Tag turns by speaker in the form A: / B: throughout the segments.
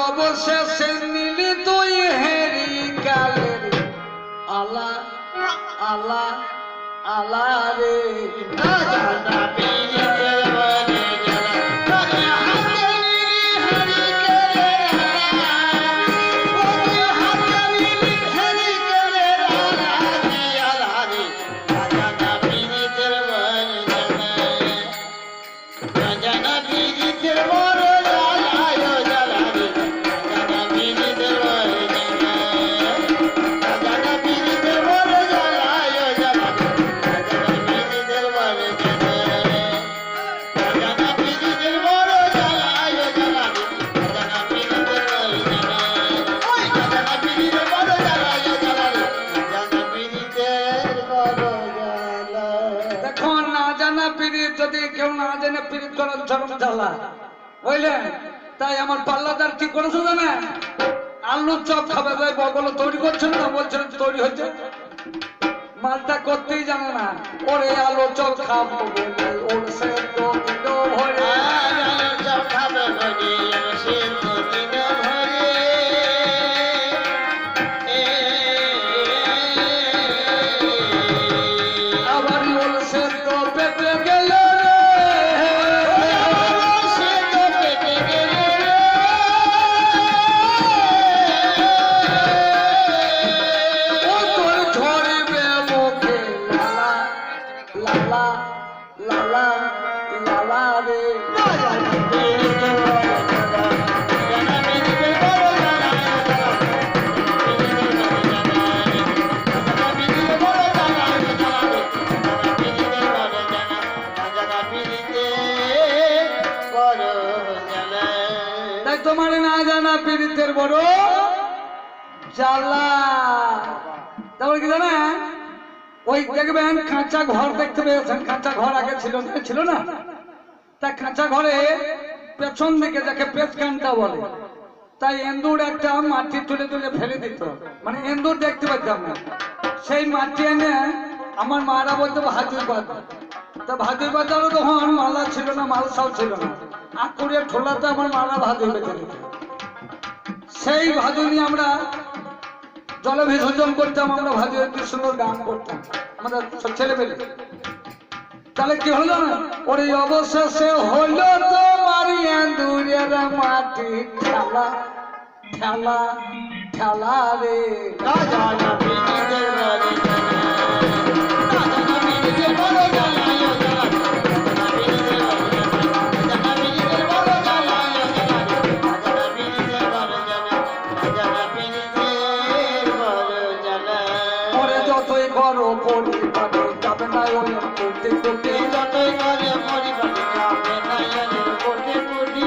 A: অবশেষে মিলিত হেরি কালের আলা আলা আলা রে যদি কেউ না জেনে পীড়িত করার চরম জ্বালা বুঝলেন। তাই আমার পাল্লাদার কি করেছে জানেন, আলুর চপ খাবে তাই বগল তৈরি করছেন না, বলছেন তৈরি হচ্ছে, মালটা করতেই জানে না। ওরে আলুর চপ খাবো ওর সে তো ভরে আলুর চপ খাবে সে তো তোমার না জানা পীড়িতের বড় জ্বালা। তারপর কি জানা, ওই দেখবেন কাঁচা ঘর দেখতে পেয়েছেন, কাঁচা ঘর আগে ছিল না, তা কাঁচা ঘরে পেছন দিকে যাকে পেছকানটা বলে, তাই এন্দুর একটা মাটি তুলে তুলে ফেলে দিত, মানে এন্দুর দেখতে পাইতাম না। সেই মাটি এনে আমার মারা বলতো ভাজুর পাতা, তা ভাজুর পাতারও তখন মালা ছিল না, মালসাও ছিল না, আকুড়িয়ে ঠোলাতে আমার মালা ভাজু বেঁচে দিত। সেই ভাজু নিয়ে আমরা জলে বিসর্জন করতাম, আমরা ভাজু একটু সুন্দর গান করতাম আমাদের ছেলেমেয়ে। তাহলে কি হলো না, ওরে অবশেষে হলো তোমার এন্দুরের মাটি ঠেলা ঠেলা ঠেলা রে যতই করো পরিবারে যাবে না করতে করতে, যতই করে পরিবারে যাবে না করতে করতে।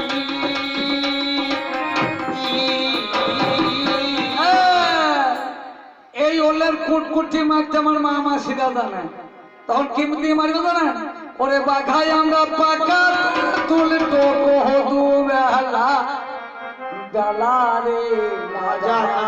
A: এই ওলের কুটকুটি মারতে আমার মা মাসিরা জানে, তখন কিমতি মারবে জানেন, ওরে বাঘাই আমরা পাকা তুলে তো কহদু বেলা বেলা রে না জানা